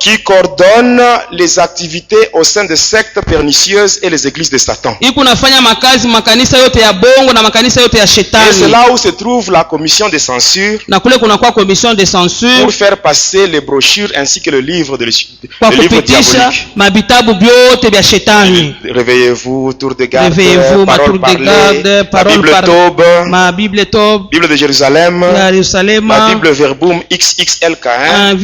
qui coordonne les activités au sein des sectes pernicieuses et les églises de Satan. Et c'est là où se trouve la commission de censure pour faire passer les brochures ainsi que le livre diabolique. Réveillez-vous, tour de garde, parole parlée, ma Bible Tob, Bible de Jérusalem, ma Bible Verbum XXLK1,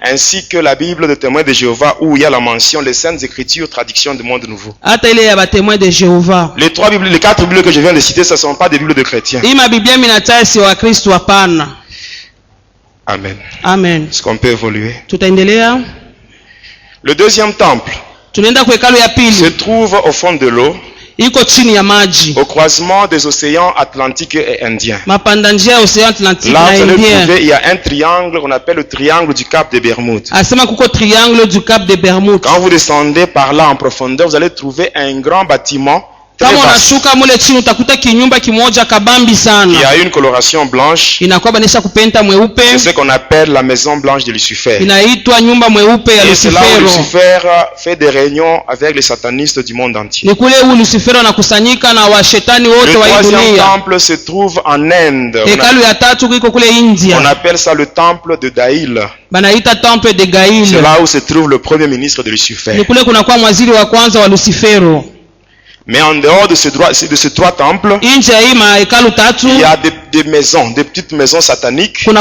ainsi que la Bible de témoins de Jéhovah où il y a la mention les Saintes Écritures, traduction du monde nouveau. Les 4 Bibles que je viens de citer, ce ne sont pas des Bibles de chrétiens. Amen. Amen. Est-ce qu'on peut évoluer? Le deuxième temple se trouve au fond de l'eau, au croisement des océans Atlantique et Indien. Là, vous allez trouver, il y a un triangle qu'on appelle le triangle du Cap des Bermudes. Quand vous descendez par là en profondeur, vous allez trouver un grand bâtiment. Il y a une coloration blanche. C'est ce qu'on appelle la maison blanche de Lucifer. Et c'est là où Lucifer fait des réunions avec les satanistes du monde entier. Le troisième temple se trouve en Inde. On appelle ça le temple de Daïl. C'est là où se trouve le premier ministre de Lucifer. Mais en dehors de ces 3 temples, il y a des maisons, des petites maisons sataniques, ainsi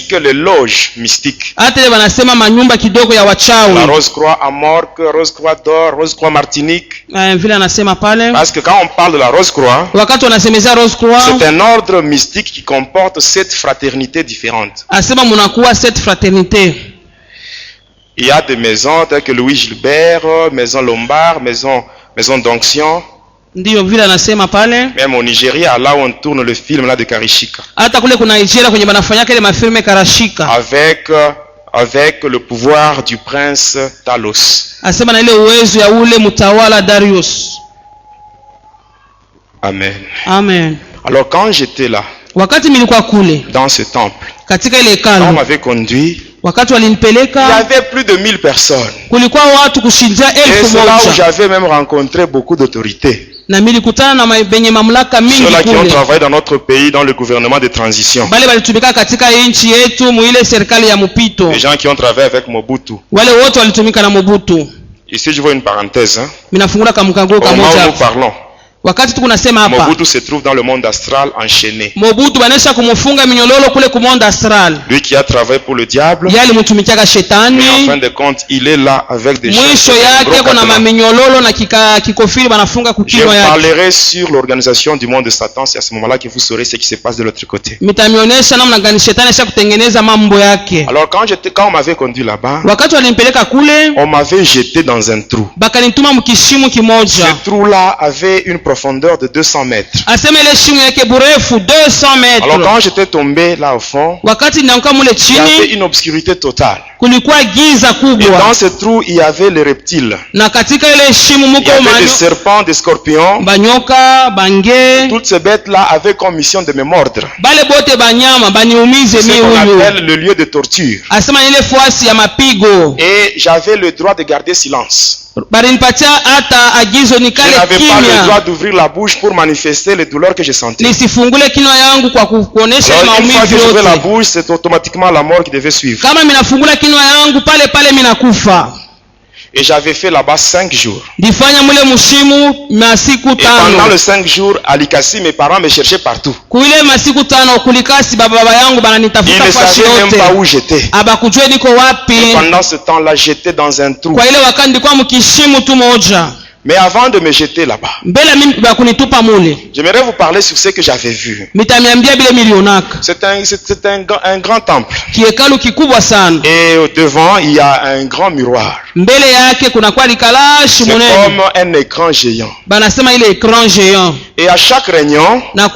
que les loges mystiques. La Rose-Croix à Morque, Rose-Croix d'Or, Rose-Croix Martinique. Parce que quand on parle de la Rose-Croix, c'est un ordre mystique qui comporte 7 fraternités différentes. Il y a des maisons telles que Louis Gilbert, maison Lombard, maison d'onction. Même au Nigeria, là où on tourne le film là de Karishika. Avec le pouvoir du prince Talos. Amen. Amen. Alors quand j'étais là, dans ce temple, quand on m'avait conduit, il y avait plus de 1000 personnes. Et c'est là où j'avais même rencontré beaucoup d'autorités. Ceux-là qui ont travaillé dans notre pays dans le gouvernement de transition. Les gens qui ont travaillé avec Mobutu. Ici je vois une parenthèse. Au moment où nous parlons, Mobutu se trouve dans le monde astral enchaîné. Lui qui a travaillé pour le diable, mais en fin de compte, il est là avec des chaînes. Je parlerai sur l'organisation du monde de Satan. C'est à ce moment-là que vous saurez ce qui se passe de l'autre côté. Alors quand on m'avait conduit là-bas, on m'avait jeté dans un trou. Ce trou-là avait une profondeur de 200 mètres. Alors quand j'étais tombé là au fond, il y avait une obscurité totale. Et dans ce trou, il y avait les reptiles. Il y avait des serpents, des scorpions. Toutes ces bêtes-là avaient comme mission de me mordre. C'est ce qu'on appelle le lieu de torture. Et j'avais le droit de garder silence. Je n'avais pas le droit d'ouvrir la bouche pour manifester les douleurs que je sentais. Alors, une fois que j'ouvrais la bouche, c'est automatiquement la mort qui devait suivre. Et j'avais fait là-bas 5 jours. Et pendant les 5 jours, à Likasi, mes parents me cherchaient partout. Ils ne savaient même pas où j'étais. Et pendant ce temps-là, j'étais dans un trou. Mais avant de me jeter là-bas, j'aimerais vous parler sur ce que j'avais vu. C'est un grand temple. Et au devant, il y a un grand miroir. C'est comme un écran géant. Et à chaque réunion, on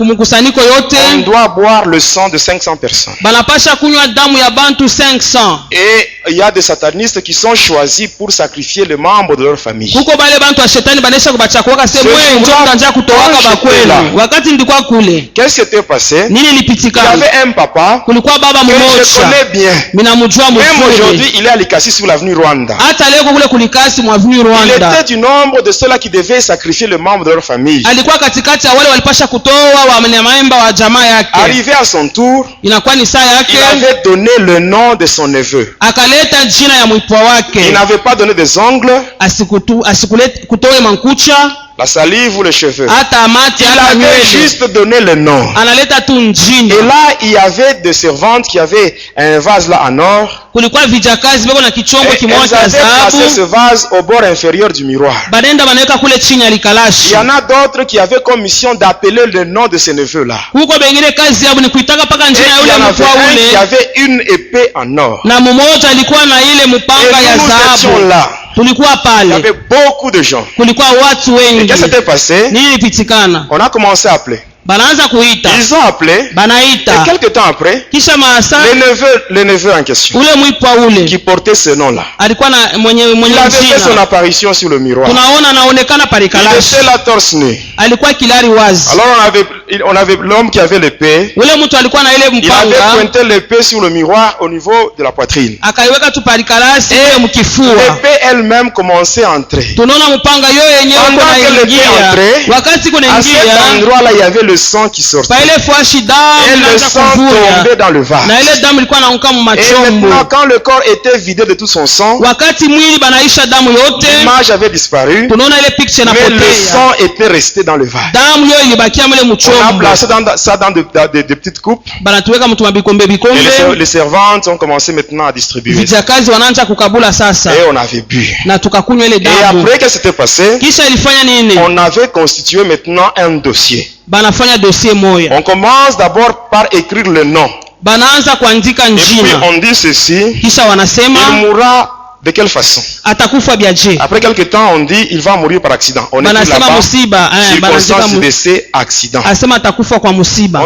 doit boire le sang de 500 personnes. Et il y a des satanistes qui sont choisis pour sacrifier les membres de leur famille. Qu'est-ce qui s'était passé? Il y avait un papa que je connais bien. Même aujourd'hui, il est à Likasi sur l'avenue Rwanda. aliyeko kule kulikasi mwa Avenue Il Rwanda. était du nombre de ceux-là qui devaient sacrifier le membre de leur famille. Alikuwa katikati ya wale walipasha kutoa wanyama wa jamaa yake. Arrivé à son tour, inakuwa ni saa yake. Il avait donné le nom de son neveu. Akaleta jina ya mpwa wake. Il n'avait pas donné des ongles. Asikulete kutoe mankucha. La salive ou les cheveux. Il avait juste donné le nom. Et là, il y avait des servantes qui avaient un vase là en or. Et elles avaient placé ce vase au bord inférieur du miroir. Il y en a d'autres qui avaient comme mission d'appeler le nom de ces neveux-là. Et il y en avait un qui avait une épée en or. Et nous étions là. Il y avait beaucoup de gens. Et qu'est-ce qui s'était passé? On a commencé à appeler. Ils ont appelé. Et quelques temps après, le neveu en question, qui portait ce nom-là, il avait fait son apparition sur le miroir. Il était là torse nu. Alors on avait l'homme qui avait l'épée. Il avait pointé l'épée sur le miroir au niveau de la poitrine. Et l'épée elle-même commençait à entrer. Pendant que l'épée entrait, à cet endroit-là, il y avait le sang qui sortait. Et le sang tombait dans le vase. Et maintenant, quand le corps était vidé de tout son sang, l'image avait disparu, mais le sang était resté dans le vase. On a placé ça dans des petites coupes. Et les servantes ont commencé maintenant à distribuer ça. Et on avait bu. Et après, qu'est-ce qui s'était passé? On avait constitué maintenant un dossier. On commence d'abord par écrire le nom. Et puis on dit ceci, il mourra de quelle façon? Après quelque temps, on dit il va mourir par accident. On écrit là-bas, circonstance de décès, accident. On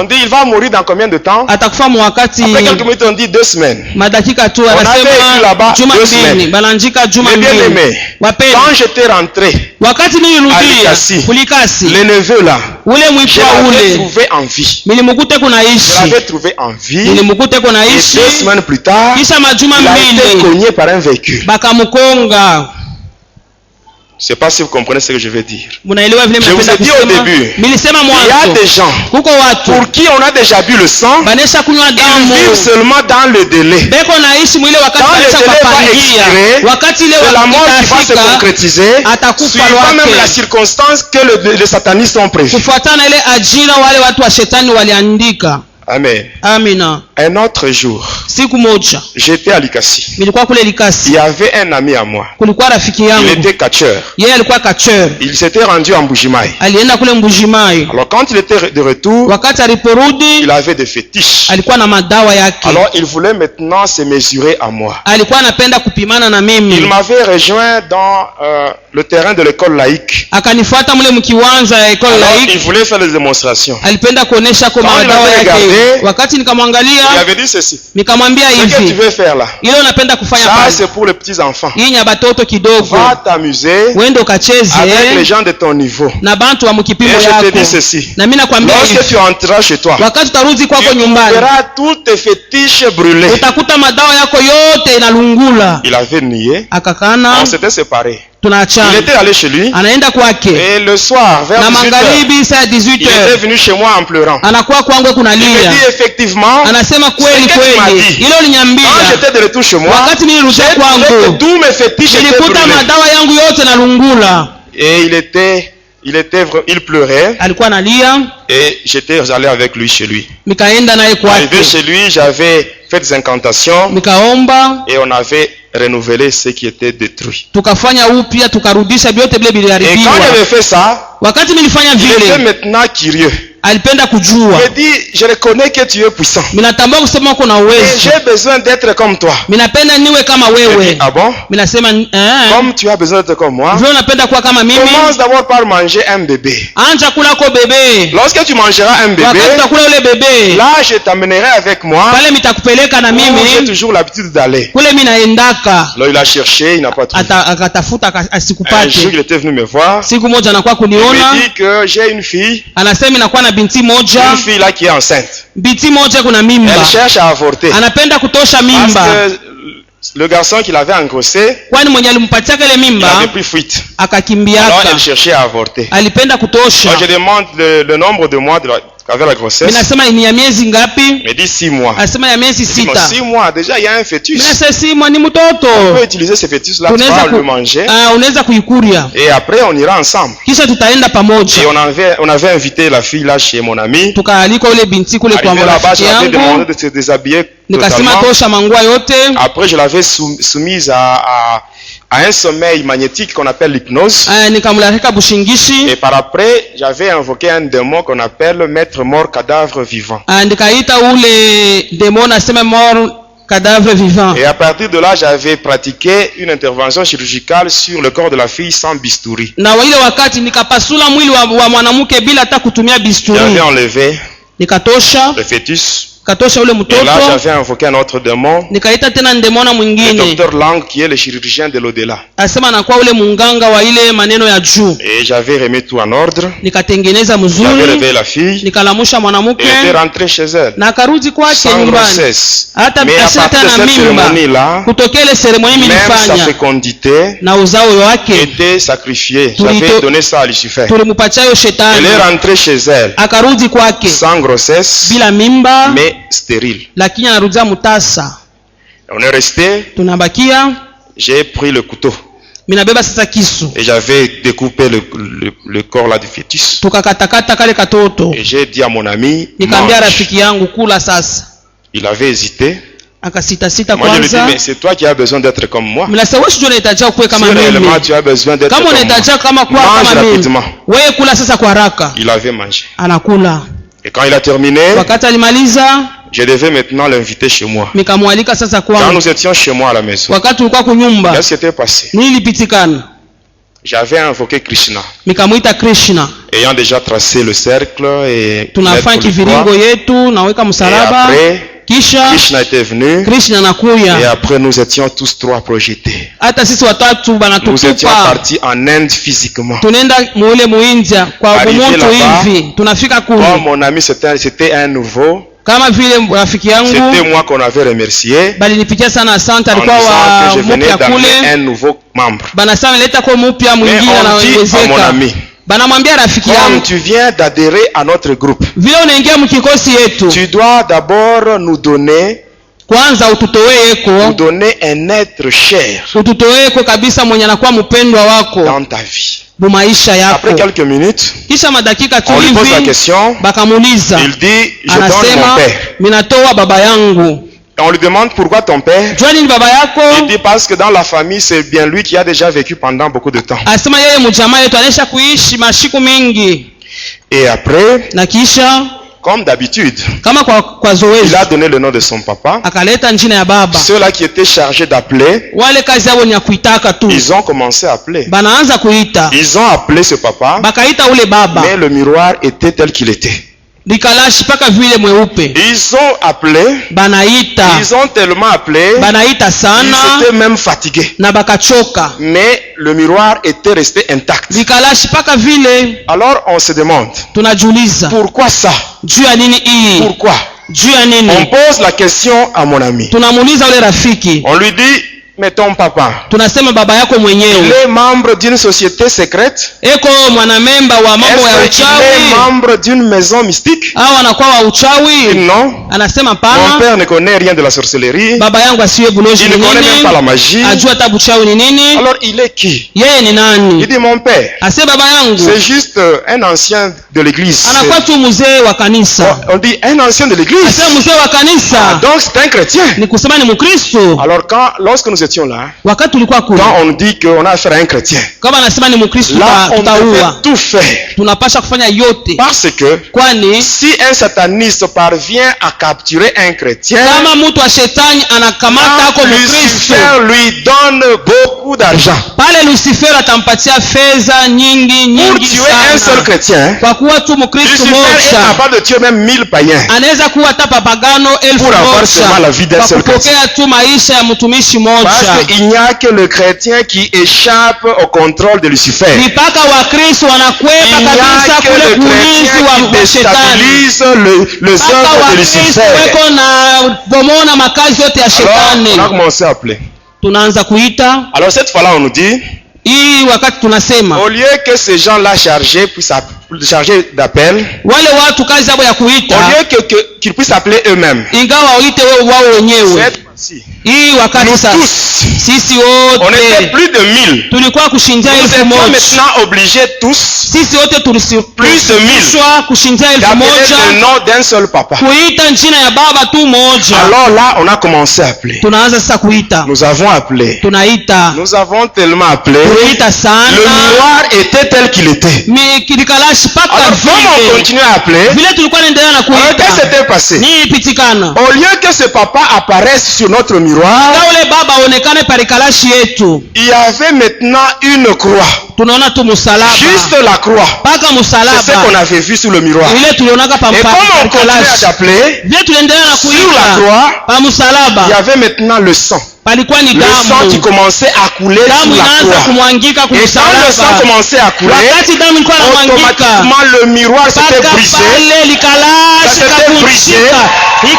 dit il va mourir dans combien de temps? Après quelques minutes, on dit 2 semaines. On avait écrit là-bas 2 semaines. Mais bien aimé, quand j'étais rentré à Likasi, le neveu là, je l'avais trouvé en vie. Je l'avais trouvé en vie. Et 2 semaines plus tard, il a été cogné par un véhicule. Je ne sais pas si vous comprenez ce que je veux dire. Je vous ai dit au début, il y a des gens pour qui on a déjà bu le sang, ils vivent seulement dans le délai. Quand le délai va expirer, c'est la mort qui va se concrétiser, suivant même la circonstance que les satanistes ont prévue. Amen. Amina. Un autre jour, j'étais à Likasi. Il y avait un ami à moi. Il était catcheur. Il s'était rendu à Mbujimayi. Alors quand il était de retour, il avait des fétiches. Alors il voulait maintenant se mesurer à moi. Il m'avait rejoint dans le terrain de l'école laïque. Alors il voulait faire des démonstrations. Quand il m'avait regardé, il avait dit ceci. Ce que tu veux faire là, ça c'est pour les petits enfants. Va t'amuser avec les gens de ton niveau. Et je te dis ceci. Lorsque tu entreras chez toi, tu verras tous tes fétiches brûlés. Il avait nié. On s'était séparés. Il était allé chez lui. Et le soir, vers 18h, il était venu chez moi en pleurant. Il me dit effectivement, ce que tu m'as dit. Quand j'étais de retour chez moi, j'ai trouvé que tous mes fétiches étaient brûlés. Et il pleurait. Et j'étais allé avec lui chez lui. Arrivé chez lui, j'avais fait des incantations. Et on avait renouvelé ce qui était détruit. Et quand j'avais fait ça, il était maintenant curieux. Il dit, je reconnais que tu es puissant. Et j'ai besoin d'être comme toi. Il dit, ah bon? Comme tu as besoin d'être comme moi, commence d'abord par manger un bébé. Lorsque tu mangeras un bébé, là je t'amènerai avec moi. J'ai toujours l'habitude d'aller. Alors il a cherché, il n'a pas trouvé. Un jour il était venu me voir. Il me dit que j'ai une fille. Une fille là qui est enceinte. Elle cherche à avorter. Parce que Le garçon qui l'avait engrossé, kwani mwenye alimpatia ile il mimba avait pris fuite. Akakimbiaka. Alors elle cherchait à avorter. Alipenda kutosha. Alors je demande le nombre de mois qu'avait la grossesse. Ninasema ni ya miezi ngapi? Il me dit 6 mois. Asema ya miezi 6. 6 mois, déjà il y a un fœtus. Ninasema 6 mois ni mtoto. On peut utiliser ce fœtus là pour le manger. Unaweza kuikuria. Et après on ira ensemble. Kisha tutaenda pamoja. Et on avait invité la fille là chez mon ami. Tukaalika ule binti kule kwa rafiki yangu. J'avais demandé de se déshabiller. Nikasema tosha mangua yote. Après je l'avais soumise à un sommeil magnétique qu'on appelle l'hypnose. Et par après, j'avais invoqué un démon qu'on appelle maître mort cadavre vivant. Et à partir de là, j'avais pratiqué une intervention chirurgicale sur le corps de la fille sans bistouri. J'avais enlevé le fœtus. Et là j'avais invoqué un autre démon, le docteur Lang qui est le chirurgien de l'au-delà. Et j'avais remis tout en ordre. J'avais réveillé la fille. Et elle était rentrée chez elle sans grossesse. Mais à partir de cette cérémonie-là, même sa fécondité était sacrifiée. J'avais donné ça à Lucifer. Elle est rentrée chez elle sans grossesse, mais stérile. On est resté. J'ai pris le couteau. Et j'avais découpé le corps là du fœtus. Et j'ai dit à mon ami, mange. Il avait hésité. Moi je lui ai dit, mais c'est toi qui as besoin d'être comme moi. Si réellement tu as besoin d'être comme moi, mange rapidement. Il avait mangé. Et quand il a terminé, je devais maintenant l'inviter chez moi. Quand nous étions chez moi à la maison, qu'est-ce qui s'était passé? J'avais invoqué Krishna. Ayant déjà tracé le cercle et après, Krishna était venu. Et après nous étions tous trois projetés. Nous étions partis en Inde physiquement. Arrivé là-bas, comme mon ami c'était un nouveau, c'était moi qu'on avait remercié en disant que je venais d'amener un nouveau membre. Mais on dit à mon ami, comme tu viens d'adhérer à notre groupe, tu dois d'abord nous donner un être cher dans ta vie. Après quelques minutes, on lui pose la question. Il dit, je donne mon père. Et on lui demande pourquoi ton père. Il dit parce que dans la famille c'est bien lui qui a déjà vécu pendant beaucoup de temps. Et après, comme d'habitude, il a donné le nom de son papa. Ceux-là qui étaient chargés d'appeler, ils ont commencé à appeler. Ils ont appelé ce papa, mais le miroir était tel qu'il était. Ils ont appelé, ils ont tellement appelé, ils étaient même fatigués. Mais le miroir était resté intact. Alors on se demande, pourquoi ça? Pourquoi? On pose la question à mon ami. On lui dit, mais ton papa, il est membre d'une société secrète? Est-ce qu'il est membre d'une maison mystique? Non. Mon père ne connaît rien de la sorcellerie. Il ne connaît même pas la magie. Alors il est qui? Il dit mon père, c'est juste un ancien de l'église. On dit un ancien de l'église. Donc c'est un chrétien. Alors lorsque nous étions là, quand on dit qu'on a affaire à un chrétien, là on devait tout faire. Parce que si un sataniste parvient à capturer un chrétien, Lucifer lui donne beaucoup d'argent pour Pour tuer un seul chrétien, kwa kuwa tu Mkristo Lucifer est capable de tuer même 1000 païens anaweza kuwa hata papagano 1000 pour avoir seulement la vie d'un seul chrétien. Kupokea tu maisha ya mtumishi mmoja. Parce qu'il n'y a que le chrétien qui échappe au contrôle de Lucifer. Mpaka Wakristo wanakwepa kabisa kule kuulizi wa shetani. Les œuvres de Lucifer. Weko na bomona makazi yote ya shetani. On a commencé à appeler. Tunaanza kuita. Alors cette fois-là on nous dit, hii wakati tunasema au lieu que ces gens-là chargés d'appel, wale watu kazi yao ya kuita, au lieu qu'ils puissent appeler eux-mêmes, ingawa waite wao wenyewe. Hii wakati sasa sisi wote on était plus de 1000, tulikuwa kushinja 1000 moja. Maintenant obligés tous, sisi wote plus de 1000 kushinja 1000 moja, le nom d'un seul papa, kuita jina ya baba tu moja. Alors là on a commencé à appeler. Tunaanza sasa kuita. Nous avons appelé. Tunaita. Nous avons tellement appelé. Tunaita sana. Le miroir était tel qu'il était. Alors comment on continue à appeler? Vile tulikuwa naendelea na kuita. Qu'est-ce qui s'était passé? Ni pitikana. Au lieu que ce papa apparaisse sur notre miroir, il y avait maintenant une croix. Juste la croix. C'est ce qu'on avait vu sur le miroir. Et comme on continue à appeler, sur la croix, il y avait maintenant le sang. Le sang qui commençait à couler sur la croix. Et quand le sang commençait à couler, automatiquement le miroir s'était brisé. Ça s'était brisé. Et nous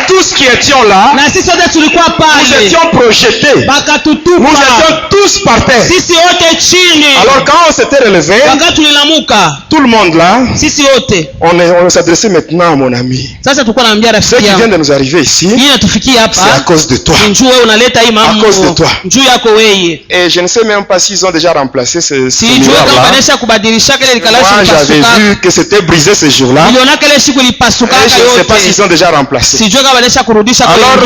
tous qui étions là, nous étions projetés. Nous étions tous par terre. Alors quand on s'était relevé, tout le monde là, on s'adressait maintenant à mon ami. Ce qui vient de nous arriver ici, c'est à cause de toi. À cause de toi. Et je ne sais même pas s'ils ont déjà remplacé ce miroir-là. Moi j'avais vu que c'était brisé ce jour-là. Et je ne sais pas s'ils ont déjà remplacé. Alors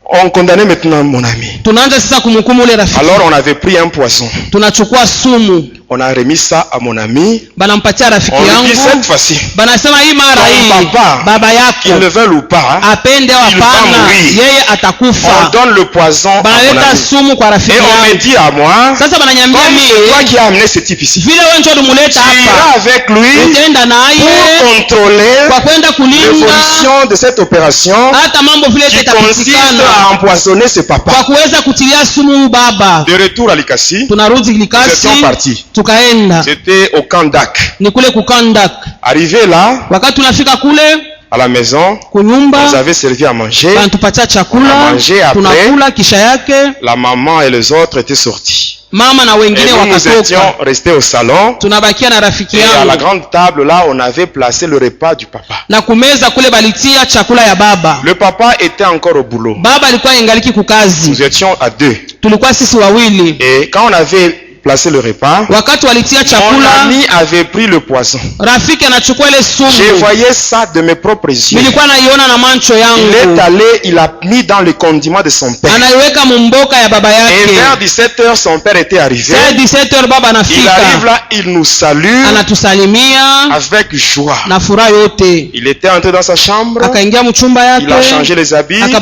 on condamnait maintenant mon ami. Alors on avait pris un poisson. On a remis ça à mon ami. On lui dit cette fois-ci, ton papa, qu'il le veuille ou pas, il va mourir. On donne le poison à mon ami. Et on me dit à moi, comme c'est toi qui as amené ce type ici, tu iras avec lui pour contrôler l'évolution de cette opération qui consiste à empoisonner ce papa. De retour à Likasi, nous étions partis. C'était au Kandak. Arrivé là, à la maison, on nous avait servi à manger. On a mangé après. La maman et les autres étaient sortis. Et nous étions restés au salon. Et à la grande table là, on avait placé le repas du papa. Le papa était encore au boulot. Nous étions à deux. Et quand on avait placé le repas, mon ami avait pris le poisson. Je voyais ça de mes propres yeux. Il est allé, il a mis dans le condiment de son père. Et vers 17h, son père était arrivé. Il arrive là, il nous salue avec joie. Il était entré dans sa chambre. Il a changé les habits. Il était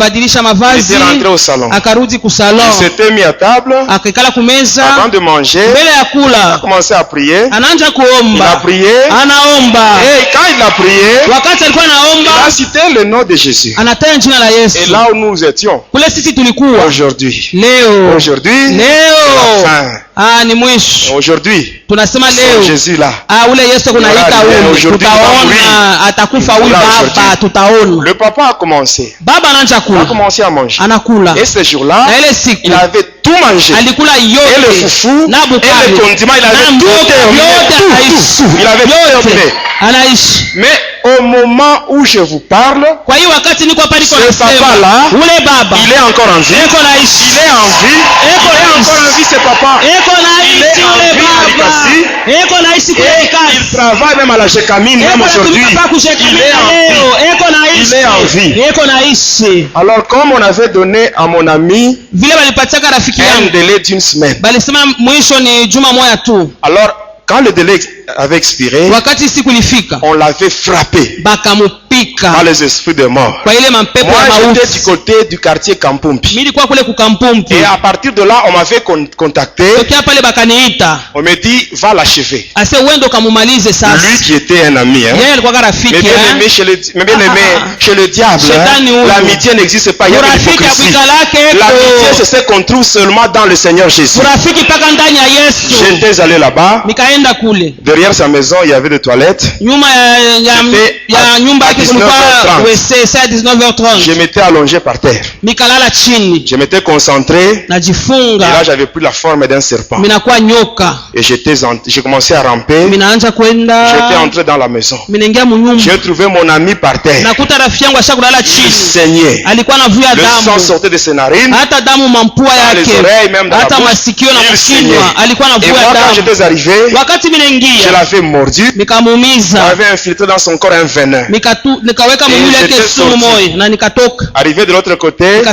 rentré au salon. Il s'était mis à table avant de manger. Il a commencé à prier. Il a prié. Et quand il a prié, il a cité le nom de Jésus. Et là où nous étions aujourd'hui, aujourd'hui, c'est Jésus là. Le papa a commencé à manger. Et ce jour-là, il avait tout mangé. Et le foufou, et le condiment, il avait tout terminé. Il avait tout terminé. Mais au moment où je vous parle, ce papa-là, il est encore en vie. Il est en vie. Il est encore en vie, ce papa. Il est en vie à Likasi. Et il travaille même à la Jekamine, même aujourd'hui. Il est en vie. Alors comme on avait donné à mon ami un délai d'une semaine. Alors quand le délai avait expiré, on l'avait frappé. kufika par les esprits de mort. kwa ile mapepo Moi ya j'étais mauti. du côté du quartier Kampumpi. Nilikuwa kule kukampumpi. Et à partir de là on m'avait contacté. Tokea pale bakaniita. On me dit va l'achever. Ase uende ukamumalize sasa. Lui qui était un ami, hein. Yeye alikuwa rafiki. Mais bien aimé chez le diable, hein, l'amitié n'existe pas. Il y a de l'hypocrisie. L'amitié c'est ce qu'on trouve seulement dans le Seigneur Jésus. J'étais allé là-bas. Derrière sa maison il y avait des toilettes. Je m'étais allongé par terre. Je m'étais concentré. Et là j'avais pris la forme d'un serpent. Et j'ai commencé à ramper. J'étais entré dans la maison. J'ai trouvé mon ami par terre. Il saignait. Le sang sortait de ses narines. Dans les oreilles, même dans la bouche. Il saignait. Et moi quand j'étais arrivé, je l'avais mordu. J'avais infiltré dans son corps un venin. Et j'étais sorti. Arrivé de l'autre côté,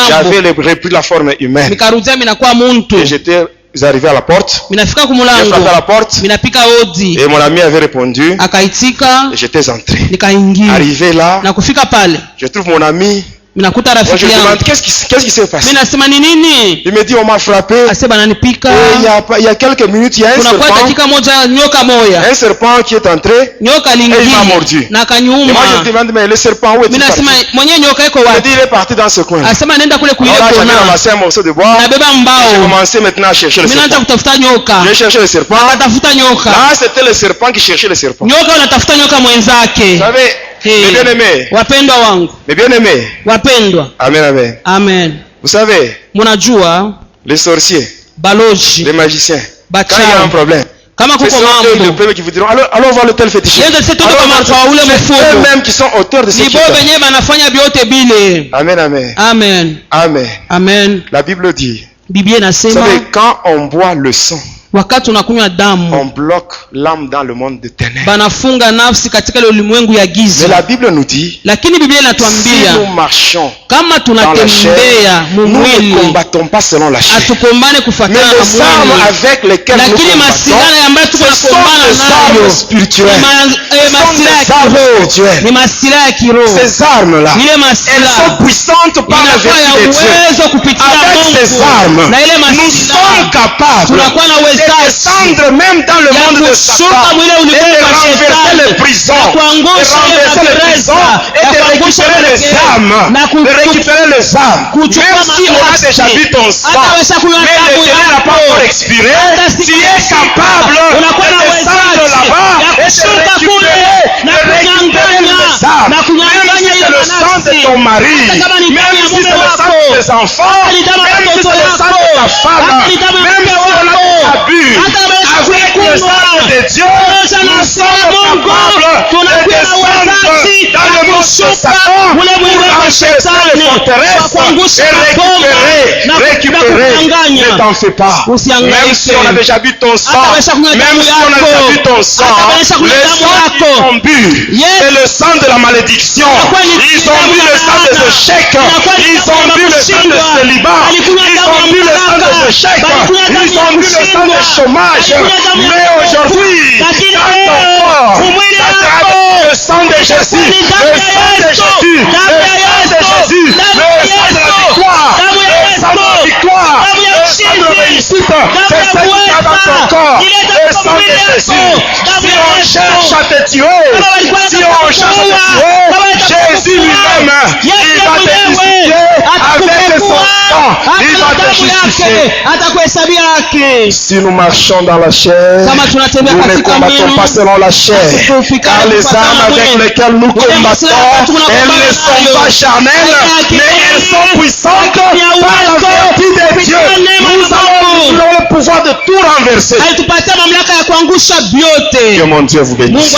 j'avais repris la forme humaine. Et j'étais arrivé à la porte. J'ai frappé à la porte. Et mon ami avait répondu. Et j'étais entré. Arrivé là, je trouve mon ami. Moi, je demande qu'est-ce qui s'est passé. Il me dit on m'a frappé. Il y a quelques minutes il y a un serpent qui est entré et il m'a mordu. Et moi je demande mais le serpent où est-il parti? Il dit il est parti dans ce coin. Alors là j'avais ramassé un morceau de bois. J'ai commencé maintenant à chercher le serpent. J'ai cherché le serpent. Là c'était le serpent qui cherchait le serpent. Vous savez, mes bien-aimés. Mes bien-aimés. Amen, amen. Amen. Vous savez, les sorciers, les magiciens, quand il y a un problème, c'est eux le premier qui vous diront allons voir le tel fétichiste. C'est eux-mêmes qui sont auteurs de ce qui est. Amen, amen. Amen. Amen. Amen. La Bible dit, vous savez, quand on boit le sang, wakati unakunywa damu on bloque l'âme dans le monde de ténèbres. Banafunga nafsi katika ile ulimwengu ya giza. Mais la Bible nous dit, lakini Biblia inatuambia si nous marchons kama tunatembea mwili, nous ne combattons pas selon la chair. Atukombane kufuatana na mwili. Mais les armes avec lesquelles nous combattons, masirana ambayo tunakombana nayo spirituelles. Ni masira ya kiroho. Ces armes là, elles sont puissantes par la vertu de Dieu. Avec ces armes, nous sommes capables de descendre même dans le monde de Satan et de renverser les prisons, et de récupérer les âmes, même si on a déjà vu ton sang, mais le Seigneur n'a pas encore expiré, tu es capable de descendre là-bas et de récupérer les âmes, même si c'est le sang de ton mari, même si c'est le sang de tes enfants, même si c'est le sang de ta femme, même si on a abus. Avec le sang de Dieu, nous sommes capables de descendre dans le monde de Satan pour renverser les forteresses et récupérer. Ne t'en fais pas. Même si on a déjà bu ton sang, même si on a déjà bu ton sang, le sang qu'ils ont bu, c'est le sang de la malédiction. Ils ont bu le sang des échecs. Ils ont bu le sang de célibat. Ils ont bu le sang des échecs. Ils ont bu le sang du chômage. Mais aujourd'hui, dans ton corps, ça sera le sang de Jésus. Le sang de Jésus. Le sang de Jésus. Le sang de la victoire. Le sang de la victoire. Le sang de réussite. C'est ça qui est dans ton corps. Le sang de Jésus. Si on cherche à te tuer, si on cherche à te tuer, Jésus lui-même, il va te justifier avec son sang. Il va te justifier. Si nous marchons dans la chair, nous ne combattons pas selon la chair. Car les armes avec lesquelles nous combattons, elles ne sont pas charnelles, mais elles sont puissantes par la vertu de Dieu. Nous avons le pouvoir de tout renverser. Que mon Dieu vous bénisse.